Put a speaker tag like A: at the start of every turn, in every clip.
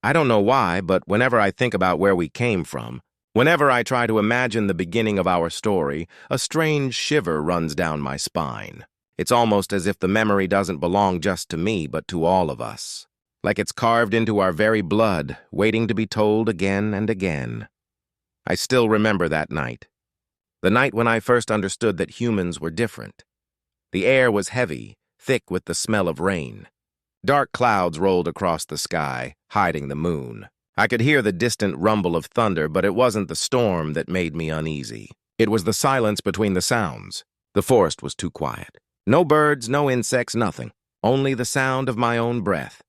A: I don't know why, but whenever I think about where we came from, whenever I try to imagine the beginning of our story, a strange shiver runs down my spine. It's almost as if the memory doesn't belong just to me, but to all of us. Like it's carved into our very blood, waiting to be told again and again. I still remember that night. The night when I first understood that humans were different. The air was heavy, thick with the smell of rain. Dark clouds rolled across the sky, hiding the moon. I could hear the distant rumble of thunder, but it wasn't the storm that made me uneasy. It was the silence between the sounds. The forest was too quiet. No birds, no insects, nothing. Only the sound of my own breath.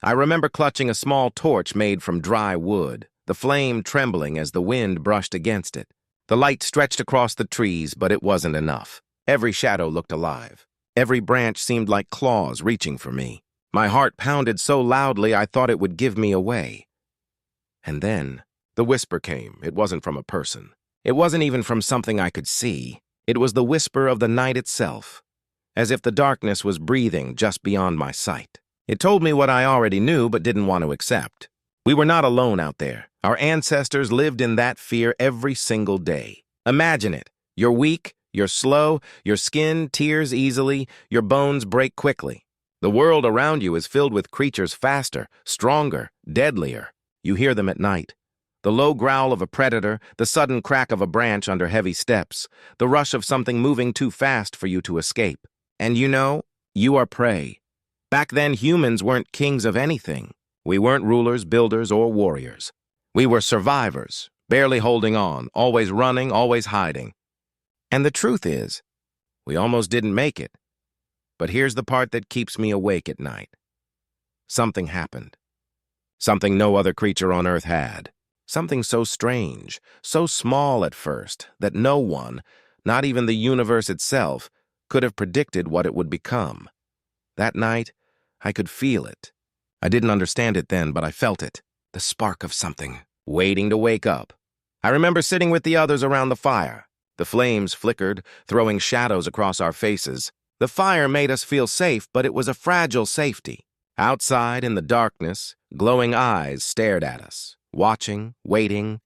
A: I remember clutching a small torch made from dry wood, the flame trembling as the wind brushed against it. The light stretched across the trees, but it wasn't enough. Every shadow looked alive. Every branch seemed like claws reaching for me. My heart pounded so loudly I thought it would give me away. And then, the whisper came. It wasn't from a person. It wasn't even from something I could see. It was the whisper of the night itself, as if the darkness was breathing just beyond my sight. It told me what I already knew but didn't want to accept. We were not alone out there. Our ancestors lived in that fear every single day. Imagine it. You're weak, you're slow, your skin tears easily, your bones break quickly. The world around you is filled with creatures faster, stronger, deadlier. You hear them at night. The low growl of a predator, the sudden crack of a branch under heavy steps, the rush of something moving too fast for you to escape. And you know, you are prey. Back then, humans weren't kings of anything. We weren't rulers, builders, or warriors. We were survivors, barely holding on, always running, always hiding. And the truth is, we almost didn't make it. But here's the part that keeps me awake at night. Something happened. Something no other creature on Earth had. Something so strange, so small at first, that no one, not even the universe itself, could have predicted what it would become. That night, I could feel it. I didn't understand it then, but I felt it. The spark of something, waiting to wake up. I remember sitting with the others around the fire. The flames flickered, throwing shadows across our faces. The fire made us feel safe, but it was a fragile safety. Outside, in the darkness, glowing eyes stared at us, watching, waiting.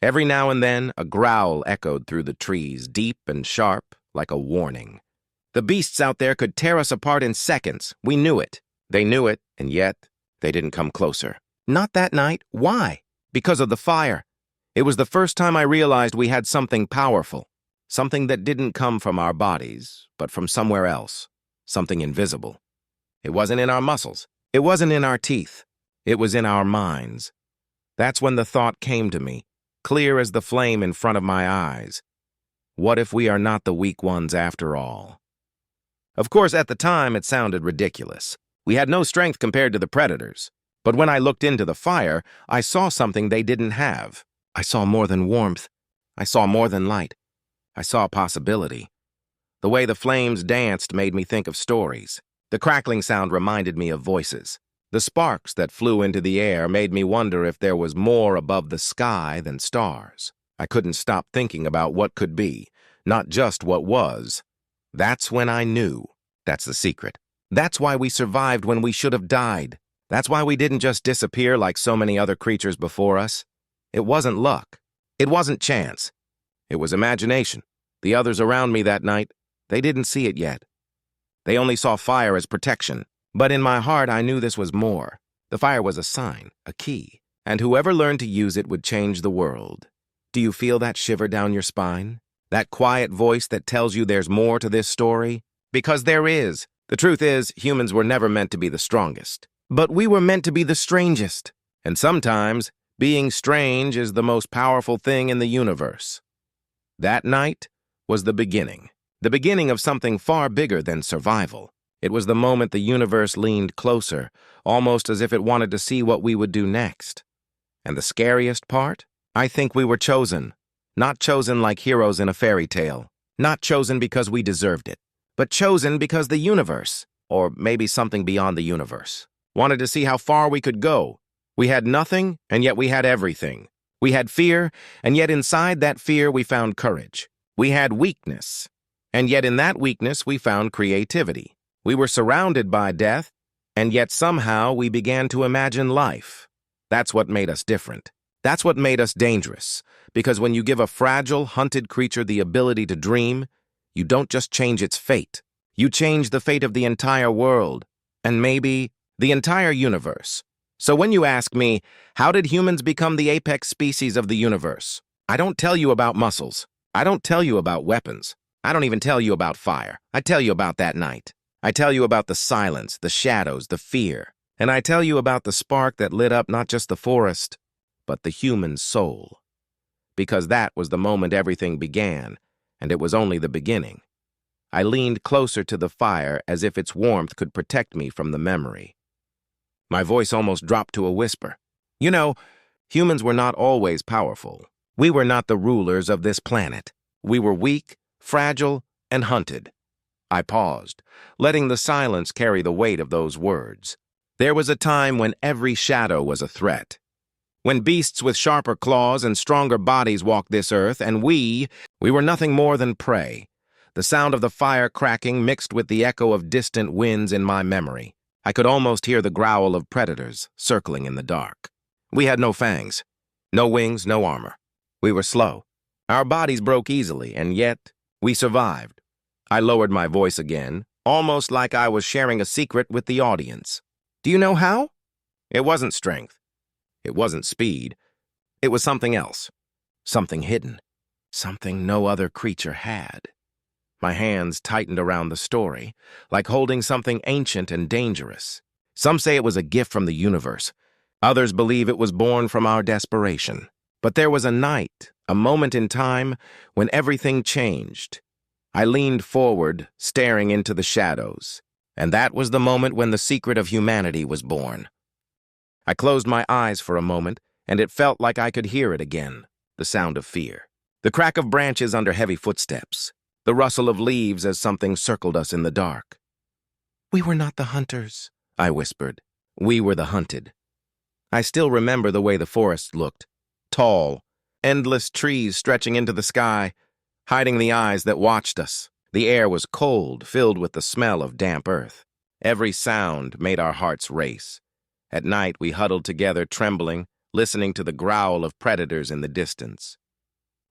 A: Every now and then, a growl echoed through the trees, deep and sharp, like a warning. The beasts out there could tear us apart in seconds. We knew it. They knew it, and yet, they didn't come closer. Not that night. Why? Because of the fire. It was the first time I realized we had something powerful. Something that didn't come from our bodies, but from somewhere else. Something invisible. It wasn't in our muscles. It wasn't in our teeth. It was in our minds. That's when the thought came to me, clear as the flame in front of my eyes. What if we are not the weak ones after all? Of course, at the time, it sounded ridiculous. We had no strength compared to the predators. But when I looked into the fire, I saw something they didn't have. I saw more than warmth. I saw more than light. I saw a possibility. The way the flames danced made me think of stories. The crackling sound reminded me of voices. The sparks that flew into the air made me wonder if there was more above the sky than stars. I couldn't stop thinking about what could be, not just what was. That's when I knew. That's the secret. That's why we survived when we should have died. That's why we didn't just disappear like so many other creatures before us. It wasn't luck. It wasn't chance. It was imagination. The others around me that night, they didn't see it yet. They only saw fire as protection. But in my heart, I knew this was more. The fire was a sign, a key, and whoever learned to use it would change the world. Do you feel that shiver down your spine? That quiet voice that tells you there's more to this story? Because there is. The truth is, humans were never meant to be the strongest. But we were meant to be the strangest. And sometimes, being strange is the most powerful thing in the universe. That night was the beginning of something far bigger than survival. It was the moment the universe leaned closer, almost as if it wanted to see what we would do next. And the scariest part? I think we were chosen. Not chosen like heroes in a fairy tale. Not chosen because we deserved it. But chosen because the universe, or maybe something beyond the universe, wanted to see how far we could go. We had nothing, and yet we had everything. We had fear, and yet inside that fear we found courage. We had weakness, and yet in that weakness we found creativity. We were surrounded by death, and yet somehow we began to imagine life. That's what made us different. That's what made us dangerous. Because when you give a fragile, hunted creature the ability to dream, you don't just change its fate. You change the fate of the entire world, and maybe the entire universe. So when you ask me, how did humans become the apex species of the universe? I don't tell you about muscles. I don't tell you about weapons. I don't even tell you about fire. I tell you about that night. I tell you about the silence, the shadows, the fear. And I tell you about the spark that lit up not just the forest, but the human soul. Because that was the moment everything began, and it was only the beginning. I leaned closer to the fire as if its warmth could protect me from the memory. My voice almost dropped to a whisper. You know, humans were not always powerful. We were not the rulers of this planet. We were weak, fragile, and hunted. I paused, letting the silence carry the weight of those words. There was a time when every shadow was a threat. When beasts with sharper claws and stronger bodies walked this earth, and we were nothing more than prey. The sound of the fire cracking mixed with the echo of distant winds in my memory. I could almost hear the growl of predators circling in the dark. We had no fangs, no wings, no armor. We were slow. Our bodies broke easily, and yet we survived. I lowered my voice again, almost like I was sharing a secret with the audience. Do you know how? It wasn't strength. It wasn't speed. It was something else. Something hidden. Something no other creature had. My hands tightened around the story, like holding something ancient and dangerous. Some say it was a gift from the universe. Others believe it was born from our desperation. But there was a night, a moment in time, when everything changed. I leaned forward, staring into the shadows, and that was the moment when the secret of humanity was born. I closed my eyes for a moment, and it felt like I could hear it again, the sound of fear. The crack of branches under heavy footsteps. The rustle of leaves as something circled us in the dark. We were not the hunters, I whispered. We were the hunted. I still remember the way the forest looked. Tall, endless trees stretching into the sky, hiding the eyes that watched us. The air was cold, filled with the smell of damp earth. Every sound made our hearts race. At night, we huddled together, trembling, listening to the growl of predators in the distance.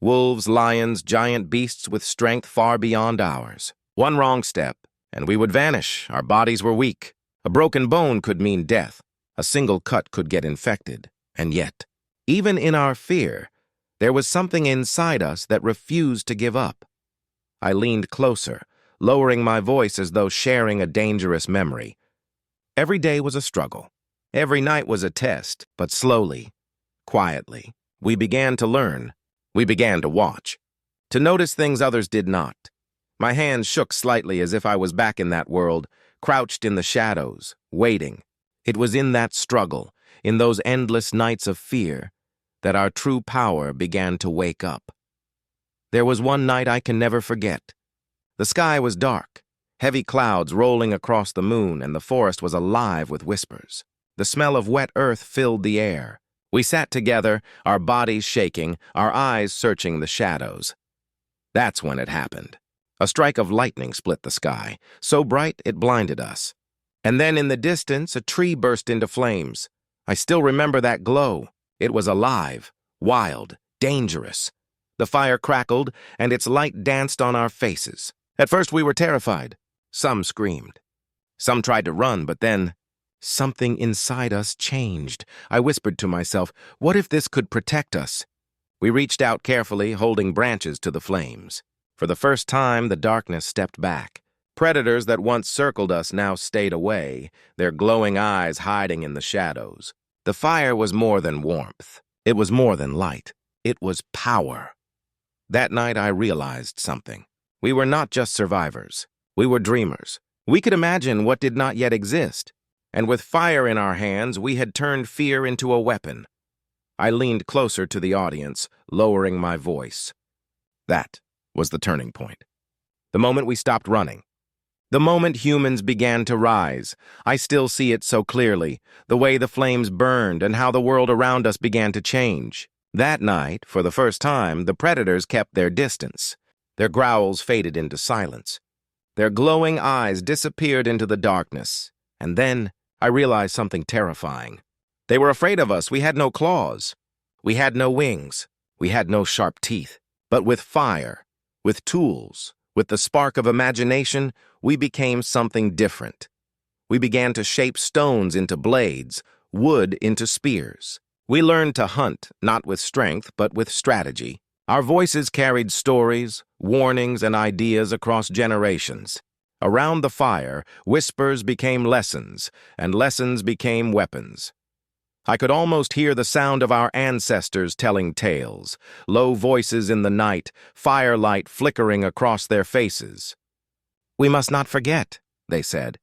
A: Wolves, lions, giant beasts with strength far beyond ours. One wrong step, and we would vanish. Our bodies were weak. A broken bone could mean death. A single cut could get infected. And yet, even in our fear, there was something inside us that refused to give up. I leaned closer, lowering my voice as though sharing a dangerous memory. Every day was a struggle. Every night was a test, but slowly, quietly, we began to learn. We began to watch, to notice things others did not. My hands shook slightly as if I was back in that world, crouched in the shadows, waiting. It was in that struggle, in those endless nights of fear, that our true power began to wake up. There was one night I can never forget. The sky was dark, heavy clouds rolling across the moon, and the forest was alive with whispers. The smell of wet earth filled the air. We sat together, our bodies shaking, our eyes searching the shadows. That's when it happened. A strike of lightning split the sky, so bright it blinded us. And then in the distance, a tree burst into flames. I still remember that glow. It was alive, wild, dangerous. The fire crackled, and its light danced on our faces. At first we were terrified. Some screamed. Some tried to run, but then something inside us changed. I whispered to myself, what if this could protect us? We reached out carefully, holding branches to the flames. For the first time, the darkness stepped back. Predators that once circled us now stayed away, their glowing eyes hiding in the shadows. The fire was more than warmth. It was more than light. It was power. That night, I realized something. We were not just survivors. We were dreamers. We could imagine what did not yet exist. And with fire in our hands, we had turned fear into a weapon. I leaned closer to the audience, lowering my voice. That was the turning point. The moment we stopped running. The moment humans began to rise. I still see it so clearly, the way the flames burned and how the world around us began to change. That night, for the first time, the predators kept their distance. Their growls faded into silence. Their glowing eyes disappeared into the darkness. And then I realized something terrifying. They were afraid of us. We had no claws. We had no wings. We had no sharp teeth. But with fire, with tools, with the spark of imagination, we became something different. We began to shape stones into blades, wood into spears. We learned to hunt, not with strength, but with strategy. Our voices carried stories, warnings, and ideas across generations. Around the fire, whispers became lessons, and lessons became weapons. I could almost hear the sound of our ancestors telling tales, low voices in the night, firelight flickering across their faces. "We must not forget," they said.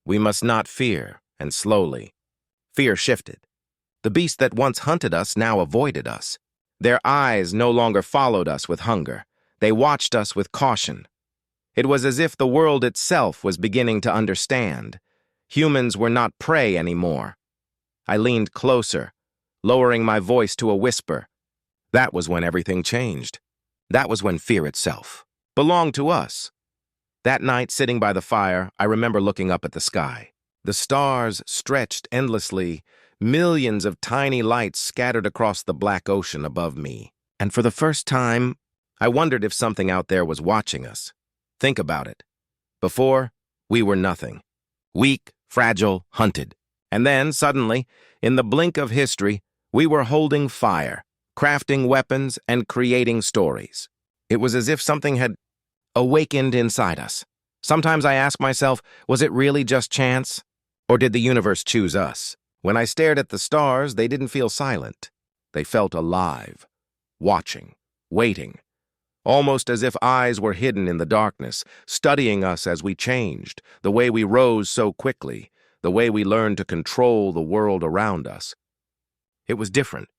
A: "We must not fear," and slowly, fear shifted. The beast that once hunted us now avoided us. Their eyes no longer followed us with hunger. They watched us with caution. It was as if the world itself was beginning to understand. Humans were not prey anymore. I leaned closer, lowering my voice to a whisper. That was when everything changed. That was when fear itself belonged to us. That night, sitting by the fire, I remember looking up at the sky. The stars stretched endlessly, millions of tiny lights scattered across the black ocean above me. And for the first time, I wondered if something out there was watching us. Think about it. Before, we were nothing. Weak, fragile, hunted. And then, suddenly, in the blink of history, we were holding fire, crafting weapons, and creating stories. It was as if something had awakened inside us. Sometimes I ask myself, was it really just chance? Or did the universe choose us? When I stared at the stars, they didn't feel silent. They felt alive, watching, waiting, almost as if eyes were hidden in the darkness, studying us as we changed, the way we rose so quickly, the way we learned to control the world around us. It was different,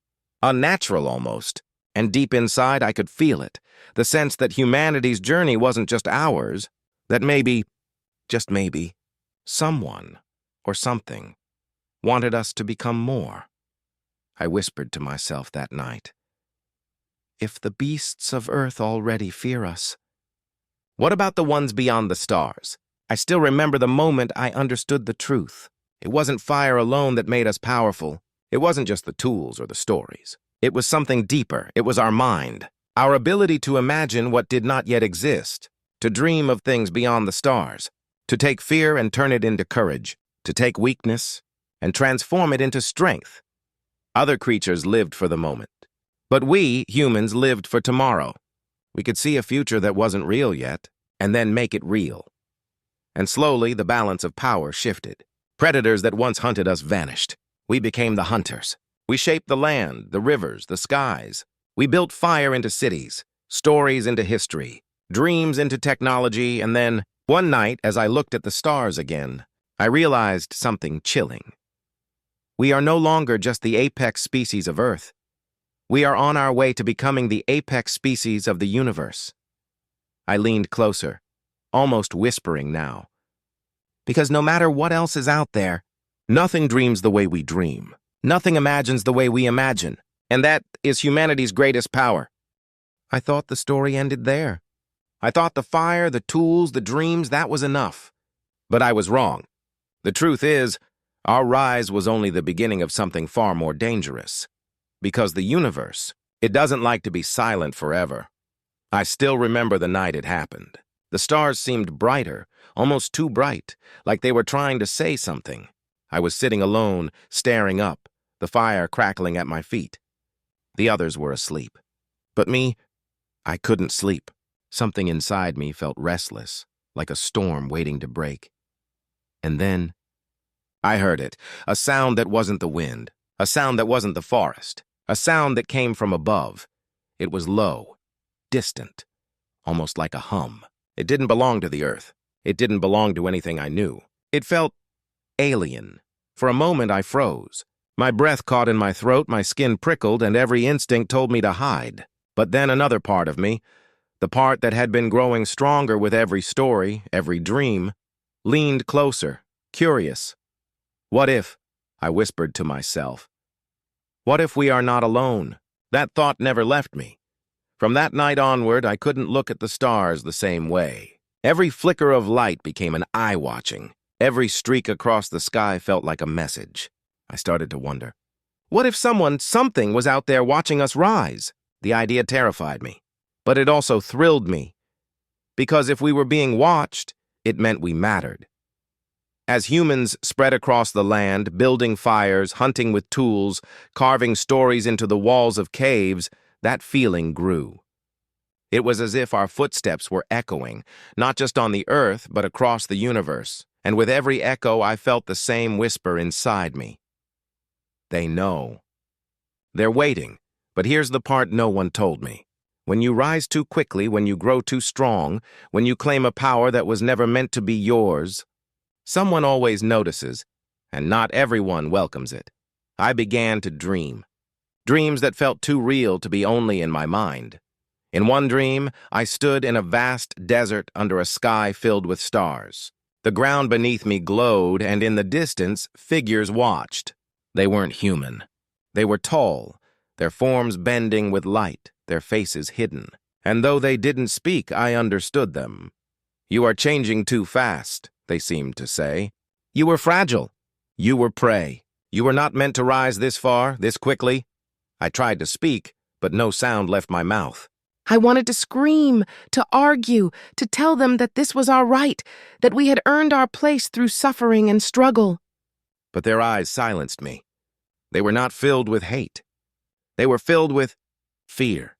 A: unnatural almost, and deep inside I could feel it, the sense that humanity's journey wasn't just ours, that maybe, just maybe, someone or something wanted us to become more. I whispered to myself that night. If the beasts of Earth already fear us, what about the ones beyond the stars? I still remember the moment I understood the truth. It wasn't fire alone that made us powerful. It wasn't just the tools or the stories. It was something deeper. It was our mind, our ability to imagine what did not yet exist, to dream of things beyond the stars, to take fear and turn it into courage, to take weakness and transform it into strength. Other creatures lived for the moment, but we, humans, lived for tomorrow. We could see a future that wasn't real yet, and then make it real. And slowly, the balance of power shifted. Predators that once hunted us vanished. We became the hunters. We shaped the land, the rivers, the skies. We built fire into cities, stories into history, dreams into technology, and then, one night, as I looked at the stars again, I realized something chilling. We are no longer just the apex species of Earth. We are on our way to becoming the apex species of the universe. I leaned closer, almost whispering now. Because no matter what else is out there, nothing dreams the way we dream. Nothing imagines the way we imagine. And that is humanity's greatest power. I thought the story ended there. I thought the fire, the tools, the dreams, that was enough. But I was wrong. The truth is, our rise was only the beginning of something far more dangerous. Because the universe, it doesn't like to be silent forever. I still remember the night it happened. The stars seemed brighter, almost too bright, like they were trying to say something. I was sitting alone, staring up, the fire crackling at my feet. The others were asleep. But me, I couldn't sleep. Something inside me felt restless, like a storm waiting to break. And then, I heard it, a sound that wasn't the wind, a sound that wasn't the forest, a sound that came from above. It was low, distant, almost like a hum. It didn't belong to the earth. It didn't belong to anything I knew. It felt alien. For a moment, I froze. My breath caught in my throat, my skin prickled, and every instinct told me to hide. But then another part of me, the part that had been growing stronger with every story, every dream, leaned closer, curious. What if, I whispered to myself, what if we are not alone? That thought never left me. From that night onward, I couldn't look at the stars the same way. Every flicker of light became an eye-watching. Every streak across the sky felt like a message. I started to wonder, What if something was out there watching us rise? The idea terrified me, but it also thrilled me, because if we were being watched, it meant we mattered. As humans spread across the land, building fires, hunting with tools, carving stories into the walls of caves, that feeling grew. It was as if our footsteps were echoing, not just on the earth, but across the universe, and with every echo I felt the same whisper inside me. They know. They're waiting, but here's the part no one told me. When you rise too quickly, when you grow too strong, when you claim a power that was never meant to be yours, someone always notices, and not everyone welcomes it. I began to dream. Dreams that felt too real to be only in my mind. In one dream, I stood in a vast desert under a sky filled with stars. The ground beneath me glowed, and in the distance, figures watched. They weren't human. They were tall, their forms bending with light, their faces hidden. And though they didn't speak, I understood them. "You are changing too fast," they seemed to say. "You were fragile. You were prey. You were not meant to rise this far, this quickly." I tried to speak, but no sound left my mouth.
B: I wanted to scream, to argue, to tell them that this was our right, that we had earned our place through suffering and struggle.
A: But their eyes silenced me. They were not filled with hate. They were filled with fear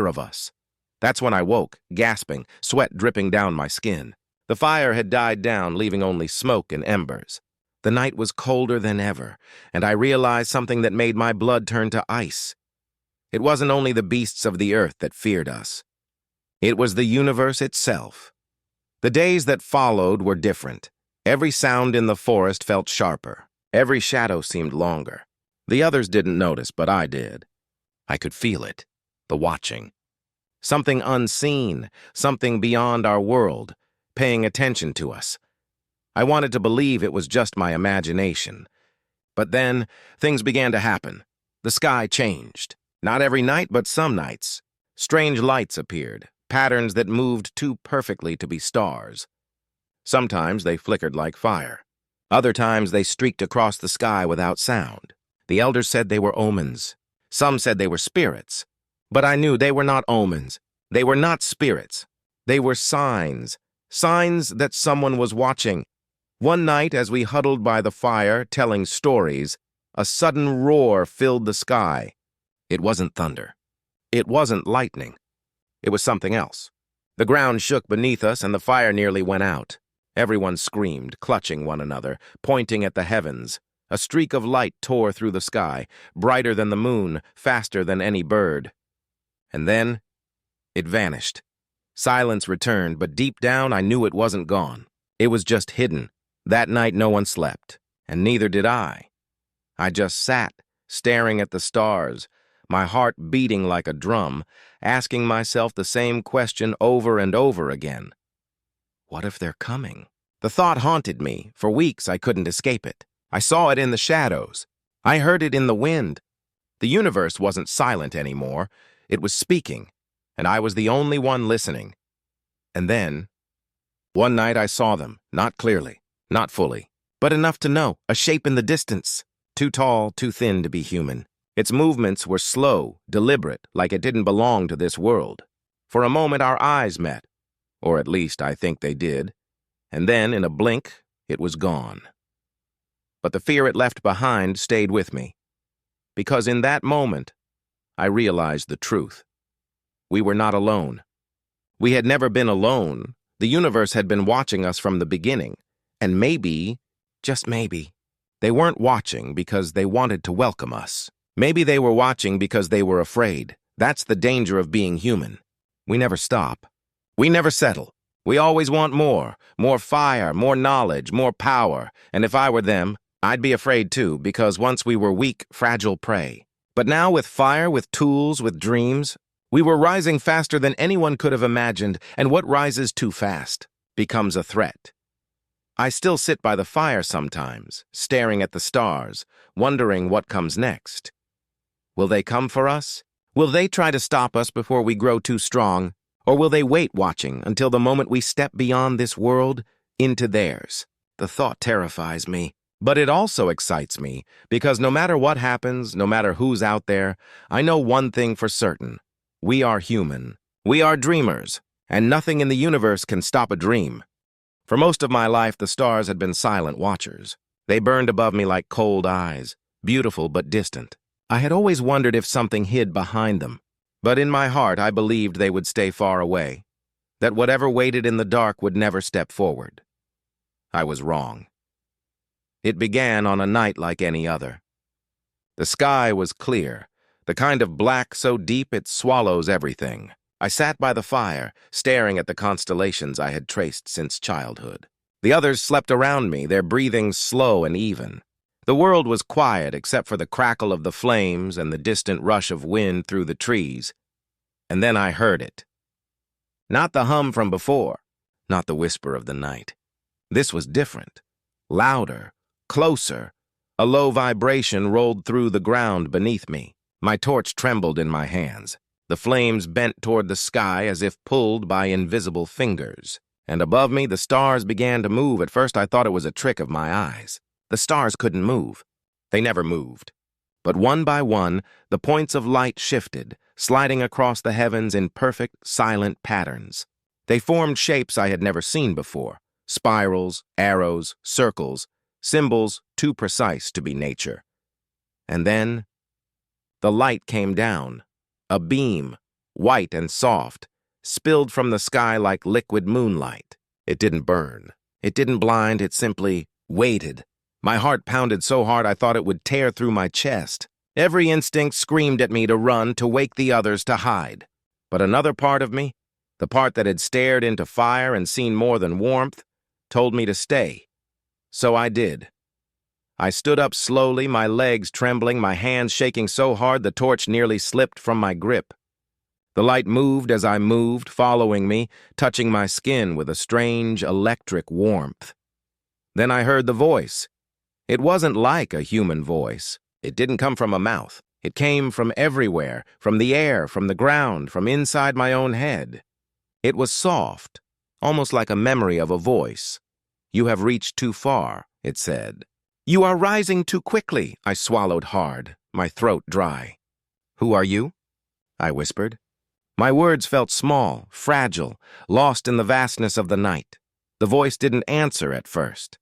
A: of us. That's when I woke, gasping, sweat dripping down my skin. The fire had died down, leaving only smoke and embers. The night was colder than ever, and I realized something that made my blood turn to ice. It wasn't only the beasts of the earth that feared us. It was the universe itself. The days that followed were different. Every sound in the forest felt sharper. Every shadow seemed longer. The others didn't notice, but I did. I could feel it, the watching. Something unseen, something beyond our world, paying attention to us. I wanted to believe it was just my imagination. But then, things began to happen. The sky changed. Not every night, but some nights. Strange lights appeared, patterns that moved too perfectly to be stars. Sometimes they flickered like fire. Other times they streaked across the sky without sound. The elders said they were omens. Some said they were spirits. But I knew they were not omens. They were not spirits. They were signs. Signs that someone was watching. One night, as we huddled by the fire, telling stories, a sudden roar filled the sky. It wasn't thunder. It wasn't lightning. It was something else. The ground shook beneath us, and the fire nearly went out. Everyone screamed, clutching one another, pointing at the heavens. A streak of light tore through the sky, brighter than the moon, faster than any bird. And then, it vanished. Silence returned, but deep down I knew it wasn't gone. It was just hidden. That night no one slept, and neither did I. I just sat, staring at the stars, my heart beating like a drum, asking myself the same question over and over again. What if they're coming? The thought haunted me. For weeks I couldn't escape it. I saw it in the shadows. I heard it in the wind. The universe wasn't silent anymore. It was speaking, and I was the only one listening. And then, one night I saw them, not clearly, not fully, but enough to know, a shape in the distance, too tall, too thin to be human. Its movements were slow, deliberate, like it didn't belong to this world. For a moment our eyes met, or at least I think they did, and then, in a blink, it was gone. But the fear it left behind stayed with me, because in that moment, I realized the truth. We were not alone. We had never been alone. The universe had been watching us from the beginning, and maybe, just maybe, they weren't watching because they wanted to welcome us. Maybe they were watching because they were afraid. That's the danger of being human. We never stop. We never settle. We always want more fire, more knowledge, more power. And if I were them, I'd be afraid too, because once we were weak, fragile prey. But now with fire, with tools, with dreams, we were rising faster than anyone could have imagined, and what rises too fast becomes a threat. I still sit by the fire sometimes, staring at the stars, wondering what comes next. Will they come for us? Will they try to stop us before we grow too strong? Or will they wait watching until the moment we step beyond this world into theirs? The thought terrifies me. But it also excites me because no matter what happens, no matter who's out there, I know one thing for certain. We are human. We are dreamers, and nothing in the universe can stop a dream. For most of my life, the stars had been silent watchers. They burned above me like cold eyes, beautiful but distant. I had always wondered if something hid behind them, but in my heart I believed they would stay far away, that whatever waited in the dark would never step forward. I was wrong. It began on a night like any other. The sky was clear, the kind of black so deep it swallows everything. I sat by the fire, staring at the constellations I had traced since childhood. The others slept around me, their breathing slow and even. The world was quiet except for the crackle of the flames and the distant rush of wind through the trees. And then I heard it. Not the hum from before, not the whisper of the night. This was different, louder, closer. A low vibration rolled through the ground beneath me. My torch trembled in my hands. The flames bent toward the sky as if pulled by invisible fingers. And above me, the stars began to move. At first, I thought it was a trick of my eyes. The stars couldn't move. They never moved. But one by one, the points of light shifted, sliding across the heavens in perfect, silent patterns. They formed shapes I had never seen before. Spirals, arrows, circles, symbols too precise to be nature. And then, the light came down. A beam, white and soft, spilled from the sky like liquid moonlight. It didn't burn. It didn't blind. It simply waited. My heart pounded so hard I thought it would tear through my chest. Every instinct screamed at me to run, to wake the others, to hide. But another part of me, the part that had stared into fire and seen more than warmth, told me to stay. So I did. I stood up slowly, my legs trembling, my hands shaking so hard the torch nearly slipped from my grip. The light moved as I moved, following me, touching my skin with a strange electric warmth. Then I heard the voice. It wasn't like a human voice. It didn't come from a mouth. It came from everywhere, from the air, from the ground, from inside my own head. It was soft, almost like a memory of a voice. "You have reached too far," it said. "You are rising too quickly," I swallowed hard, my throat dry. "Who are you?" I whispered. My words felt small, fragile, lost in the vastness of the night. The voice didn't answer at first.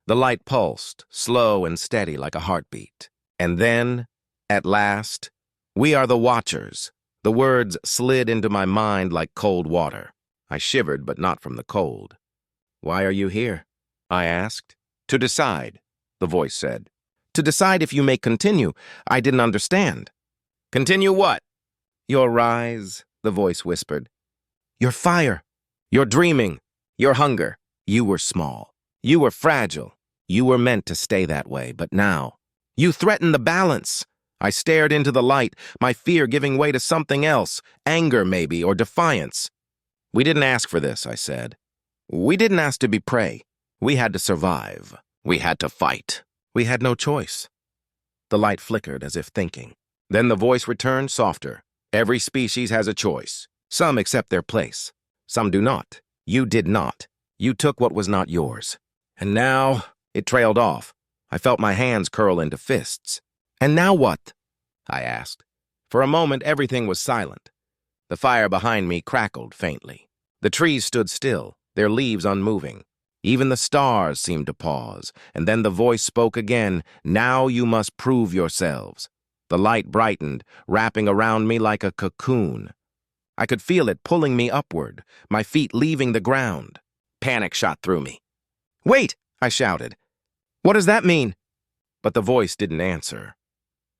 A: The light pulsed, slow and steady like a heartbeat. And then, at last, "We are the Watchers." The words slid into my mind like cold water. I shivered, but not from the cold. "Why are you here?" I asked. "To decide," the voice said. "To decide if you may continue." I didn't understand. "Continue what?" "Your rise," the voice whispered. "Your fire, your dreaming, your hunger. You were small. You were fragile. You were meant to stay that way, but now, you threaten the balance." I stared into the light, my fear giving way to something else, anger maybe, or defiance. "We didn't ask for this," I said. "We didn't ask to be prey. We had to survive. We had to fight. We had no choice." The light flickered as if thinking. Then the voice returned softer. "Every species has a choice. Some accept their place. Some do not. You did not. You took what was not yours. And now," it trailed off. I felt my hands curl into fists. "And now what?" I asked. For a moment, everything was silent. The fire behind me crackled faintly. The trees stood still, their leaves unmoving. Even the stars seemed to pause, and then the voice spoke again. "Now you must prove yourselves." The light brightened, wrapping around me like a cocoon. I could feel it pulling me upward, my feet leaving the ground. Panic shot through me. "Wait!" I shouted. "What does that mean?" But the voice didn't answer.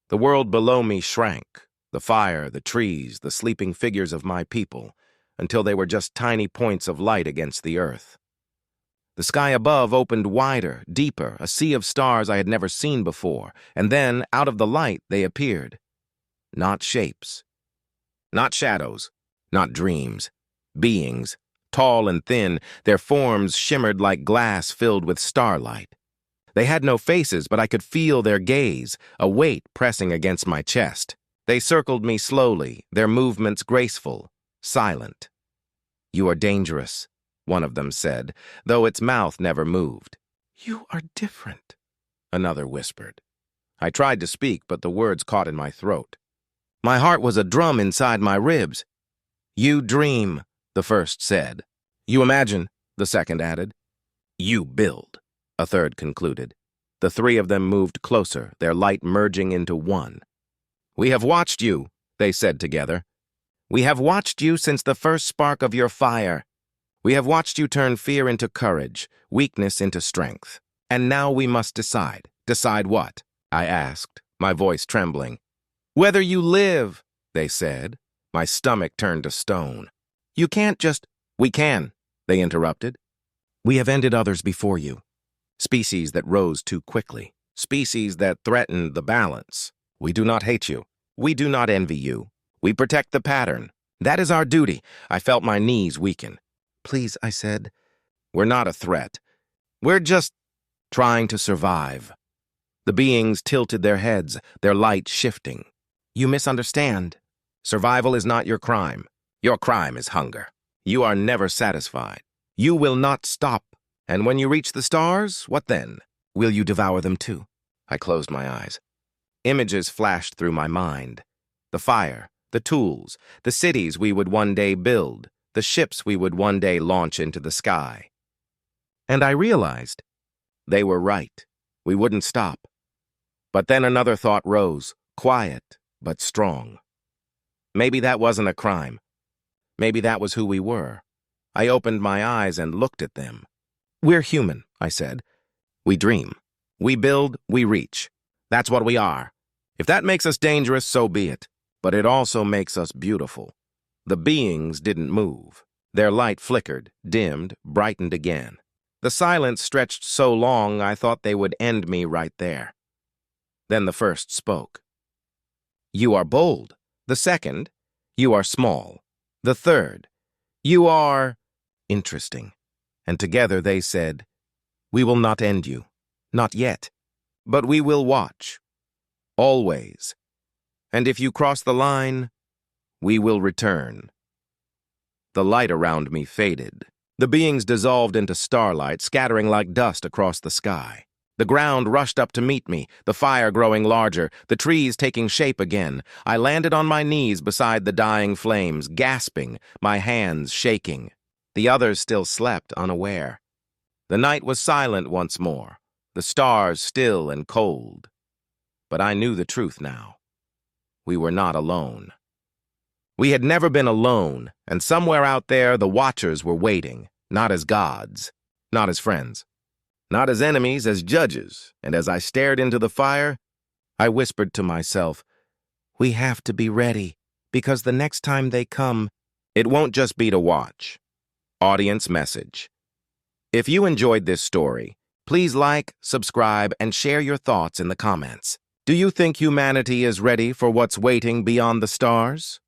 A: The world below me shrank, the fire, the trees, the sleeping figures of my people, until they were just tiny points of light against the earth. The sky above opened wider, deeper, a sea of stars I had never seen before, and then, out of the light, they appeared. Not shapes, not shadows, not dreams, beings, tall and thin, their forms shimmered like glass filled with starlight. They had no faces, but I could feel their gaze, a weight pressing against my chest. They circled me slowly, their movements graceful, silent. "You are dangerous," one of them said, though its mouth never moved. "You are different," another whispered. I tried to speak, but the words caught in my throat. My heart was a drum inside my ribs. You dream, the first said. You imagine, the second added. You build, a third concluded. The three of them moved closer, their light merging into one. We have watched you, they said together. We have watched you since the first spark of your fire. We have watched you turn fear into courage, weakness into strength. And now we must decide. Decide what? I asked, my voice trembling. Whether you live, they said. My stomach turned to stone. You can't just... We can, they interrupted. We have ended others before you. Species that rose too quickly. Species that threatened the balance. We do not hate you. We do not envy you. We protect the pattern. That is our duty. I felt my knees weaken. Please, I said. We're not a threat. We're just trying to survive. The beings tilted their heads, their light shifting. You misunderstand. Survival is not your crime. Your crime is hunger. You are never satisfied. You will not stop. And when you reach the stars, what then? Will you devour them too? I closed my eyes. Images flashed through my mind. The fire, the tools, the cities we would one day build, the ships we would one day launch into the sky. And I realized they were right. We wouldn't stop. But then another thought rose, quiet but strong. Maybe that wasn't a crime. Maybe that was who we were. I opened my eyes and looked at them. We're human, I said. We dream. We build, we reach. That's what we are. If that makes us dangerous, so be it. But it also makes us beautiful. The beings didn't move. Their light flickered, dimmed, brightened again. The silence stretched so long I thought they would end me right there. Then the first spoke. You are bold. The second, you are small. The third, you are interesting. And together they said, we will not end you. Not yet. But we will watch. Always. And if you cross the line, we will return. The light around me faded. The beings dissolved into starlight, scattering like dust across the sky. The ground rushed up to meet me, the fire growing larger, the trees taking shape again. I landed on my knees beside the dying flames, gasping, my hands shaking. The others still slept, unaware. The night was silent once more, the stars still and cold. But I knew the truth now. We were not alone. We had never been alone, and somewhere out there the Watchers were waiting, not as gods, not as friends. Not as enemies, as judges, and as I stared into the fire, I whispered to myself, we have to be ready, because the next time they come, it won't just be to watch. Audience message. If you enjoyed this story, please like, subscribe, and share your thoughts in the comments. Do you think humanity is ready for what's waiting beyond the stars?